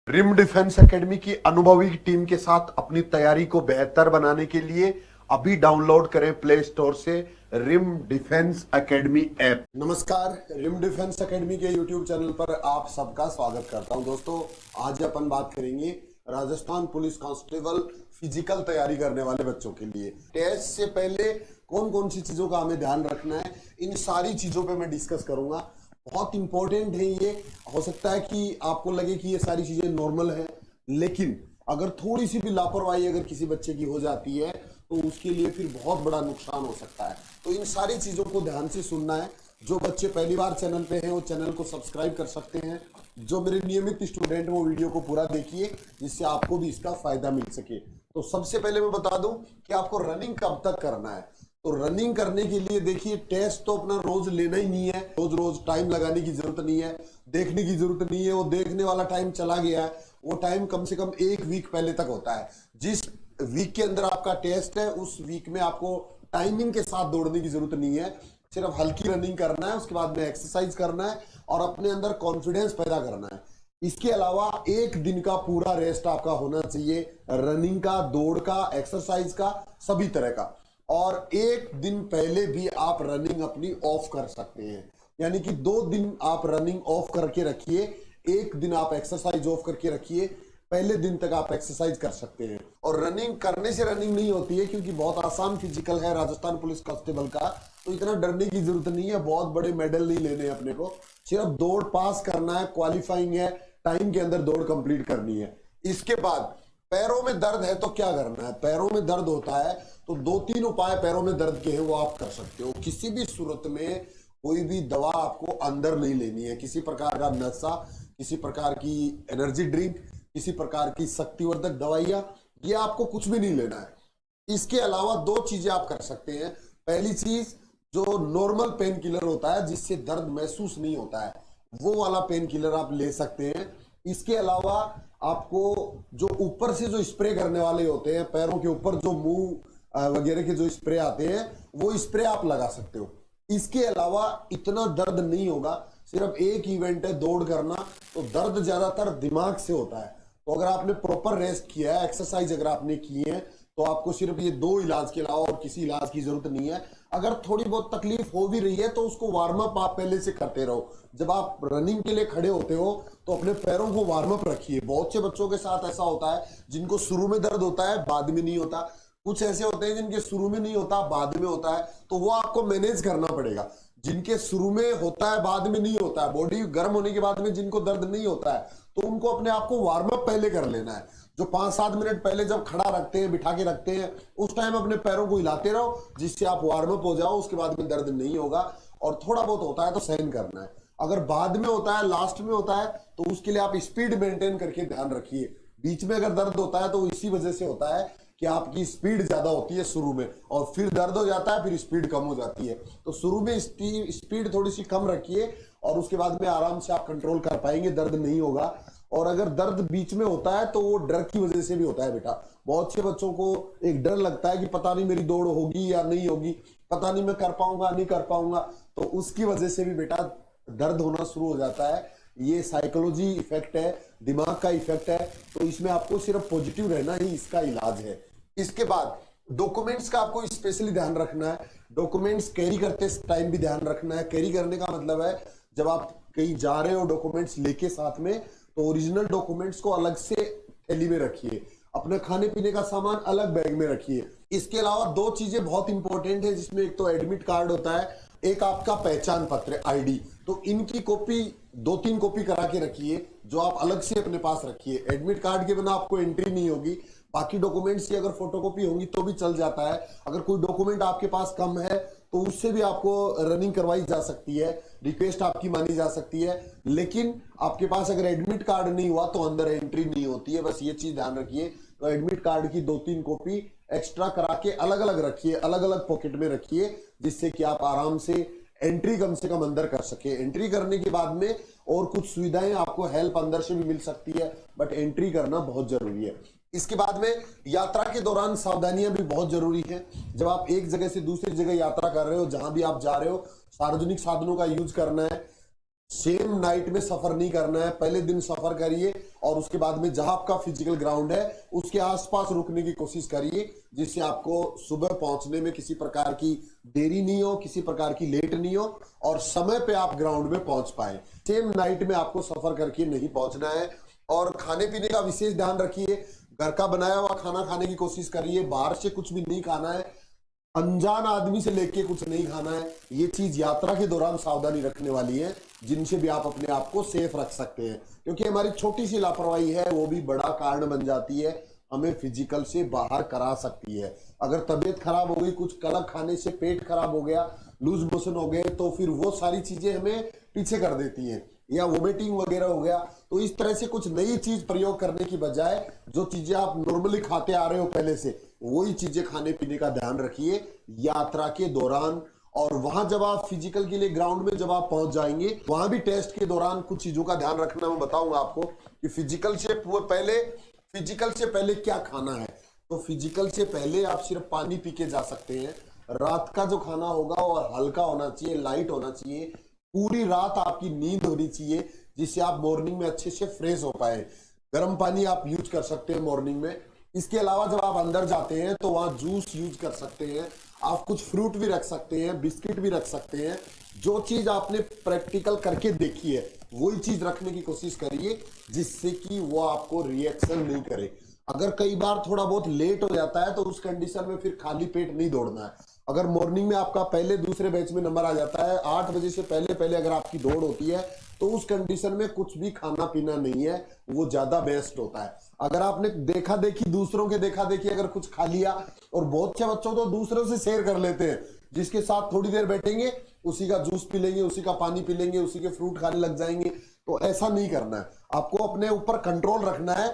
Rim defence academy की अनुभवी team के साथ अपनी तैयारी को बेहतर बनाने के लिए अभी डाउनलोड करें प्ले स्टोर से रिम डिफेंस एकेडमी ऐप। नमस्कार, रिम डिफेंस एकेडमी के यूट्यूब चैनल पर आप सबका स्वागत करता हूं। दोस्तों, आज अपन बात करेंगे राजस्थान पुलिस कांस्टेबल फिजिकल तैयारी करने वाले बच्चों के लिए। टेस्ट से पहले कौन कौन सी चीजों का हमें ध्यान रखना है, इन सारी चीजों पे मैं डिस्कस करूंगा। बहुत इंपॉर्टेंट है ये। हो सकता है कि आपको लगे कि ये सारी चीजें नॉर्मल है, लेकिन अगर थोड़ी सी भी लापरवाही अगर किसी बच्चे की हो जाती है तो उसके लिए फिर बहुत बड़ा नुकसान हो सकता है। तो इन सारी चीजों को ध्यान से सुनना है। जो बच्चे पहली बार चैनल पे हैं वो चैनल को सब्सक्राइब कर सकते हैं। जो मेरे नियमित स्टूडेंट वो वीडियो को पूरा देखिए, जिससे आपको भी इसका फायदा मिल सके। तो सबसे पहले मैं बता दूं कि आपको रनिंग कब तक करना है। तो रनिंग करने के लिए देखिए, टेस्ट तो अपना रोज लेना ही नहीं है। रोज रोज टाइम लगाने की जरूरत नहीं है, देखने की जरूरत नहीं है। वो देखने वाला टाइम चला गया है। वो टाइम कम से कम एक वीक पहले तक होता है। जिस वीक के अंदर आपका टेस्ट है उस वीक में आपको टाइमिंग के साथ दौड़ने की जरूरत नहीं है। सिर्फ हल्की रनिंग करना है, उसके बाद में एक्सरसाइज करना है और अपने अंदर कॉन्फिडेंस पैदा करना है। इसके अलावा एक दिन का पूरा रेस्ट आपका होना चाहिए, रनिंग का, दौड़ का, एक्सरसाइज का, सभी तरह का। और एक दिन पहले भी आप रनिंग अपनी ऑफ कर सकते हैं, यानी कि 2 दिन आप रनिंग ऑफ करके रखिए, एक दिन आप एक्सरसाइज ऑफ करके रखिए। पहले दिन तक आप एक्सरसाइज कर सकते हैं। और रनिंग करने से रनिंग नहीं होती है, क्योंकि बहुत आसान फिजिकल है राजस्थान पुलिस कांस्टेबल का। तो इतना डरने की जरूरत नहीं है, बहुत बड़े मेडल नहीं लेने अपने को। सिर्फ दौड़ पास करना है, क्वालिफाइंग है, टाइम के अंदर दौड़ कंप्लीट करनी है। इसके बाद पैरों में दर्द है तो क्या करना है। पैरों में दर्द होता है तो 2-3 उपाय पैरों में दर्द के हैं वो आप कर सकते हो। किसी भी सूरत में कोई भी दवा आपको अंदर नहीं लेनी है। किसी प्रकार का नशा, किसी प्रकार की एनर्जी ड्रिंक, किसी प्रकार की शक्तिवर्धक दवाइयां, ये आपको कुछ भी नहीं लेना है। इसके अलावा 2 चीजें आप कर सकते हैं। पहली चीज, जो नॉर्मल पेन किलर होता है जिससे दर्द महसूस नहीं होता है, वो वाला पेन किलर आप ले सकते हैं। इसके अलावा आपको जो ऊपर से जो स्प्रे करने वाले होते हैं पैरों के ऊपर, जो मुंह वगैरह के जो स्प्रे आते हैं, वो स्प्रे आप लगा सकते हो। इसके अलावा इतना दर्द नहीं होगा। सिर्फ एक इवेंट है दौड़ करना, तो दर्द ज्यादातर दिमाग से होता है। तो अगर आपने प्रॉपर रेस्ट किया है, एक्सरसाइज अगर आपने की है, तो आपको सिर्फ ये 2 इलाज के अलावा और किसी इलाज की जरूरत नहीं है। अगर थोड़ी बहुत तकलीफ हो भी रही है तो उसको वार्म अप आप पहले से करते रहो। जब आप रनिंग के लिए खड़े होते हो तो अपने पैरों को वार्म अप रखिए। बहुत से बच्चों के साथ ऐसा होता है जिनको शुरू में दर्द होता है, बाद में नहीं होता। कुछ ऐसे होते हैं जिनके शुरू में नहीं होता, बाद में होता है। तो वो आपको मैनेज करना पड़ेगा। जिनके शुरू में होता है, बाद में नहीं होता है, बॉडी गर्म होने के बाद में जिनको दर्द नहीं होता है, तो उनको अपने आप को वार्म अप पहले कर लेना है। जो 5-7 मिनट पहले जब खड़ा रखते हैं, बिठा के रखते हैं, उस टाइम अपने पैरों को हिलाते रहो, जिससे आप वार्म अप हो जाओ। उसके बाद में दर्द नहीं होगा। और थोड़ा बहुत होता है तो सहन करना है। अगर बाद में होता है, लास्ट में होता है, तो उसके लिए आप स्पीड मेंटेन करके ध्यान रखिए। बीच में अगर दर्द होता है तो इसी वजह से होता है कि आपकी स्पीड ज्यादा होती है शुरू में, और फिर दर्द हो जाता है, फिर स्पीड कम हो जाती है। तो शुरू में स्पीड थोड़ी सी कम रखिए और उसके बाद में आराम से आप कंट्रोल कर पाएंगे, दर्द नहीं होगा। और अगर दर्द बीच में होता है तो वो डर की वजह से भी होता है बेटा। बहुत से बच्चों को एक डर लगता है कि पता नहीं मेरी दौड़ होगी या नहीं होगी, पता नहीं मैं कर पाऊंगा नहीं कर पाऊंगा, तो उसकी वजह से भी बेटा दर्द होना शुरू हो जाता है। ये साइकोलॉजी इफेक्ट है, दिमाग का इफेक्ट है। तो इसमें आपको सिर्फ पॉजिटिव रहना ही इसका इलाज है। इसके बाद डॉक्यूमेंट्स का आपको स्पेशली ध्यान रखना है। डॉक्यूमेंट्स कैरी करते टाइम भी ध्यान रखना है। कैरी करने का मतलब है, जब आप कहीं जा रहे हो डॉक्यूमेंट्स लेके साथ में, तो ओरिजिनल डॉक्यूमेंट्स को अलग से थैली में रखिए, अपने खाने पीने का सामान अलग बैग में रखिए। इसके अलावा 2 चीजें बहुत इंपॉर्टेंट है, जिसमें एक तो एडमिट कार्ड होता है, एक आपका पहचान पत्र आईडी। तो इनकी कॉपी 2-3 कॉपी करा के रखिए, जो आप अलग से अपने पास रखिए। एडमिट कार्ड के बिना आपको एंट्री नहीं होगी। बाकी डॉक्यूमेंट्स की अगर फोटोकॉपी होंगी तो भी चल जाता है। अगर कोई डॉक्यूमेंट आपके पास कम है तो उससे भी आपको रनिंग करवाई जा सकती है, रिक्वेस्ट आपकी मानी जा सकती है। लेकिन आपके पास अगर एडमिट कार्ड नहीं हुआ तो अंदर एंट्री नहीं होती है, बस ये चीज ध्यान रखिए। तो एडमिट कार्ड की 2-3 कॉपी एक्स्ट्रा करा के अलग अलग रखिए, अलग अलग पॉकेट में रखिए, जिससे कि आप आराम से एंट्री कम से कम अंदर कर सके। एंट्री करने के बाद में और कुछ सुविधाएं आपको हेल्प अंदर से भी मिल सकती है, बट एंट्री करना बहुत जरूरी है। इसके बाद में यात्रा के दौरान सावधानियां भी बहुत जरूरी है। जब आप एक जगह से दूसरी जगह यात्रा कर रहे हो, जहां भी आप जा रहे हो, सार्वजनिक साधनों का यूज करना है। सेम नाइट में सफर नहीं करना है, पहले दिन सफर करिए और उसके बाद में जहां आपका फिजिकल ग्राउंड है उसके आसपास रुकने की कोशिश करिए, जिससे आपको सुबह पहुंचने में किसी प्रकार की देरी नहीं हो, किसी प्रकार की लेट नहीं हो और समय पे आप ग्राउंड में पहुंच पाए। सेम नाइट में आपको सफर करके नहीं पहुंचना है। और खाने पीने का विशेष ध्यान रखिए, घर का बनाया हुआ खाना खाने की कोशिश करिए, बाहर से कुछ भी नहीं खाना है, अनजान आदमी से लेके कुछ नहीं खाना है। ये चीज यात्रा के दौरान सावधानी रखने वाली है, जिनसे भी आप अपने आप को सेफ रख सकते हैं, क्योंकि हमारी छोटी सी लापरवाही है वो भी बड़ा कारण बन जाती है, हमें फिजिकल से बाहर करा सकती है। अगर तबीयत खराब हो गई, कुछ कलक खाने से पेट खराब हो गया, लूज मोशन हो गए, तो फिर वो सारी चीजें हमें पीछे कर देती हैं, या वोमिटिंग वगैरह हो गया। तो इस तरह से कुछ नई चीज प्रयोग करने की बजाय जो चीजें आप नॉर्मली खाते आ रहे हो पहले से, वही चीजें खाने पीने का ध्यान रखिए यात्रा के दौरान। और वहां जब आप फिजिकल के लिए ग्राउंड में जब आप पहुंच जाएंगे, वहां भी टेस्ट के दौरान कुछ चीजों का ध्यान रखना मैं बताऊंगा आपको कि फिजिकल से पहले क्या खाना है। तो फिजिकल से पहले आप सिर्फ पानी पी के जा सकते हैं। रात का जो खाना होगा वो हल्का होना चाहिए, लाइट होना चाहिए, पूरी रात आपकी नींद होनी चाहिए, जिससे आप मॉर्निंग में अच्छे से फ्रेश हो पाए। गर्म पानी आप यूज कर सकते हैं मॉर्निंग में। इसके अलावा जब आप अंदर जाते हैं तो वहां जूस यूज कर सकते हैं, आप कुछ फ्रूट भी रख सकते हैं, बिस्किट भी रख सकते हैं। जो चीज आपने प्रैक्टिकल करके देखी है वही चीज रखने की कोशिश करिए, जिससे कि वो आपको रिएक्शन नहीं करे। अगर कई बार थोड़ा बहुत लेट हो जाता है तो उस कंडीशन में फिर खाली पेट नहीं दौड़ना है। अगर मॉर्निंग में आपका पहले दूसरे बैच में नंबर आ जाता है, 8 बजे से पहले पहले अगर आपकी दौड़ होती है, तो उस कंडीशन में कुछ भी खाना पीना नहीं है, वो ज्यादा बेस्ट होता है। अगर आपने देखा देखी, दूसरों के देखा देखी अगर कुछ खा लिया, और बहुत से बच्चों तो दूसरों से शेयर कर लेते हैं, जिसके साथ थोड़ी देर बैठेंगे उसी का जूस पी लेंगे, उसी का पानी पी लेंगे, उसी के फ्रूट खाने लग जाएंगे। तो ऐसा नहीं करना है, आपको अपने ऊपर कंट्रोल रखना है।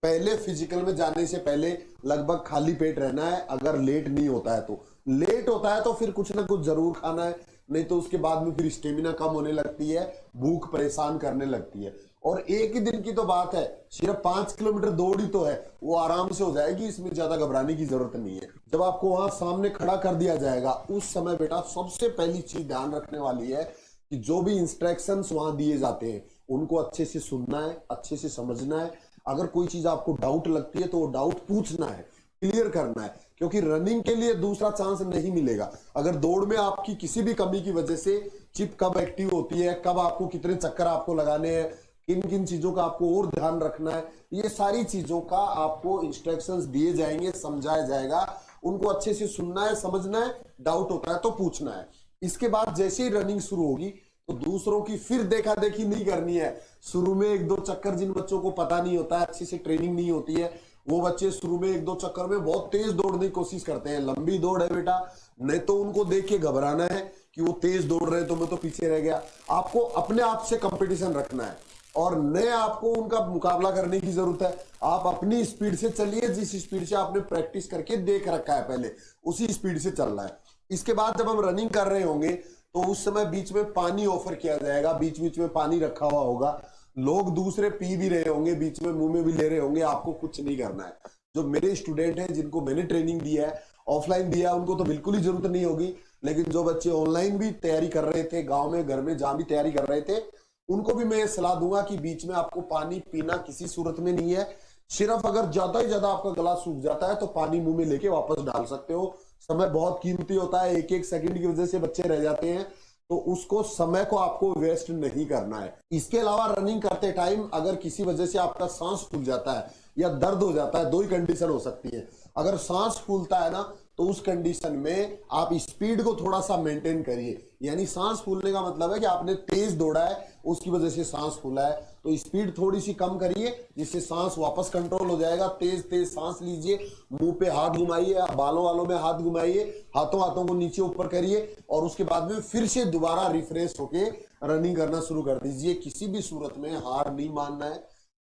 पहले फिजिकल में जाने से पहले लगभग खाली पेट रहना है। अगर लेट नहीं होता है तो, लेट होता है तो फिर कुछ ना कुछ जरूर खाना है, नहीं तो उसके बाद में फिर स्टेमिना कम होने लगती है, भूख परेशान करने लगती है। और एक ही दिन की तो बात है, सिर्फ 5 किलोमीटर दौड़ ही तो है, वो आराम से हो जाएगी, इसमें ज्यादा घबराने की जरूरत नहीं है। जब आपको वहां सामने खड़ा कर दिया जाएगा, उस समय बेटा सबसे पहली चीज ध्यान रखने वाली है कि जो भी इंस्ट्रक्शंस वहां दिए जाते हैं उनको अच्छे से सुनना है, अच्छे से समझना है। अगर कोई चीज आपको डाउट लगती है तो वो डाउट पूछना है, क्लियर करना है, क्योंकि रनिंग के लिए दूसरा चांस नहीं मिलेगा। अगर दौड़ में आपकी किसी भी कमी की वजह से चिप कब एक्टिव होती है, कब आपको कितने चक्कर आपको लगाने हैं, किन किन चीजों का आपको और ध्यान रखना है, ये सारी चीजों का आपको इंस्ट्रक्शंस दिए जाएंगे, समझाया जाएगा। उनको अच्छे से सुनना है, समझना है, डाउट होता है तो पूछना है। इसके बाद जैसे ही रनिंग शुरू होगी तो दूसरों की फिर देखा देखी नहीं करनी है। शुरू में 1-2 चक्कर, जिन बच्चों को पता नहीं होता है, अच्छी से ट्रेनिंग नहीं होती है, वो बच्चे शुरू में 1-2 चक्कर में बहुत तेज दौड़ने की कोशिश करते हैं। लंबी दौड़ है बेटा, नहीं तो उनको देख के घबराना है कि वो तेज दौड़ रहे हैं तो मैं तो पीछे रह गया। आपको अपने आप से कंपटीशन रखना है और नए आपको उनका मुकाबला करने की जरूरत है। आप अपनी स्पीड से चलिए, जिस स्पीड से आपने प्रैक्टिस करके देख रखा है पहले, उसी स्पीड से चलना है। इसके बाद जब हम रनिंग कर रहे होंगे तो उस समय बीच में पानी ऑफर किया जाएगा, बीच बीच में पानी रखा हुआ होगा, लोग दूसरे पी भी रहे होंगे, बीच में मुंह में भी ले रहे होंगे, आपको कुछ नहीं करना है। जो मेरे स्टूडेंट हैं जिनको मैंने ट्रेनिंग दिया है, ऑफलाइन दिया, उनको तो बिल्कुल ही जरूरत नहीं होगी, लेकिन जो बच्चे ऑनलाइन भी तैयारी कर रहे थे, गांव में घर में जहां भी तैयारी कर रहे थे, उनको भी मैं सलाह दूंगा कि बीच में आपको पानी पीना किसी सूरत में नहीं है। सिर्फ अगर ज्यादा ही ज्यादा आपका गला सूख जाता है तो पानी मुंह में लेके वापस डाल सकते हो। समय बहुत कीमती होता है, एक एक सेकंड की वजह से बच्चे रह जाते हैं, तो उसको समय को आपको वेस्ट नहीं करना है। इसके अलावा रनिंग करते टाइम अगर किसी वजह से आपका सांस फूल जाता है या दर्द हो जाता है, 2 ही कंडीशन हो सकती है। अगर सांस फूलता है ना, तो उस कंडीशन में आप स्पीड को थोड़ा सा मेंटेन करिए। यानी सांस फूलने का मतलब है कि आपने तेज दौड़ा है, उसकी वजह से सांस फूला है, तो स्पीड थोड़ी सी कम करिए, जिससे सांस वापस कंट्रोल हो जाएगा। तेज तेज सांस लीजिए, मुंह पे हाथ घुमाइए, बालों वालों में हाथ घुमाइए, हाथों हाथों को नीचे ऊपर करिए, और उसके बाद में फिर से दोबारा रिफ्रेश होके रनिंग करना शुरू कर दीजिए। किसी भी सूरत में हार नहीं मानना है,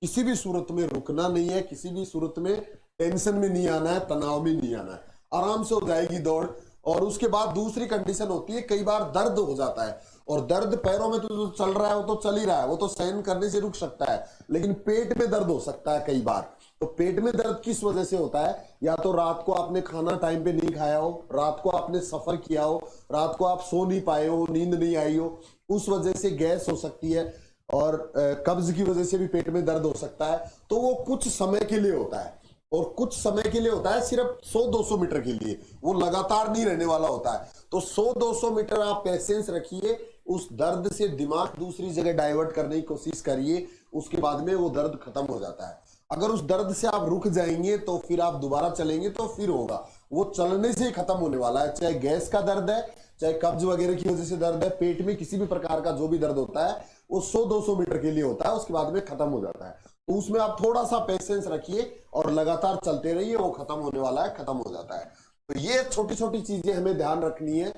किसी भी सूरत में रुकना नहीं है, किसी भी सूरत में टेंशन में नहीं आना है, तनाव में नहीं आना है, आराम से हो जाएगी दौड़। और उसके बाद दूसरी कंडीशन होती है, कई बार दर्द हो जाता है, और दर्द पैरों में तो चल रहा है वो तो चल ही रहा है, वो तो सहन करने से रुक सकता है, लेकिन पेट में दर्द हो सकता है कई बार। तो पेट में दर्द किस वजह से होता है? या तो रात को आपने खाना टाइम पे नहीं खाया हो, रात को आपने सफर किया हो, रात को आप सो नहीं पाए हो, नींद नहीं आई हो, उस वजह से गैस हो सकती है और कब्ज की वजह से भी पेट में दर्द हो सकता है। तो वो कुछ समय के लिए होता है, और कुछ समय के लिए होता है, सिर्फ 100-200 मीटर के लिए, वो लगातार नहीं रहने वाला होता है। तो 100-200 मीटर आप पेशेंस रखिए, उस दर्द से दिमाग दूसरी जगह डाइवर्ट करने की कोशिश करिए, उसके बाद में वो दर्द खत्म हो जाता है। अगर उस दर्द से आप रुक जाएंगे तो फिर आप दोबारा चलेंगे तो फिर होगा, वो चलने से ही खत्म होने वाला है। चाहे गैस का दर्द है, चाहे कब्ज वगैरह की वजह से दर्द है, पेट में किसी भी प्रकार का जो भी दर्द होता है वो 100-200 मीटर के लिए होता है, उसके बाद में खत्म हो जाता है। तो उसमें आप थोड़ा सा पेशेंस रखिए और लगातार चलते रहिए, वो खत्म होने वाला है, खत्म हो जाता है। तो ये छोटी छोटी चीजें हमें ध्यान रखनी है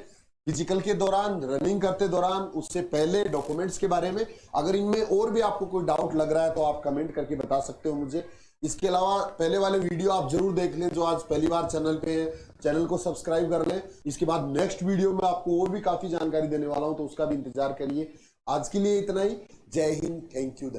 फिजिकल के दौरान, रनिंग करते दौरान, उससे पहले, डॉक्यूमेंट्स के बारे में। अगर इनमें और भी आपको कोई डाउट लग रहा है तो आप कमेंट करके बता सकते हो मुझे। इसके अलावा पहले वाले वीडियो आप जरूर देख लें जो आज पहली बार चैनल पे है, चैनल को सब्सक्राइब कर लें। इसके बाद नेक्स्ट वीडियो में आपको और भी काफी जानकारी देने वाला हूं, तो उसका भी इंतजार करिए। आज के लिए इतना ही। जय हिंद, थैंक यू।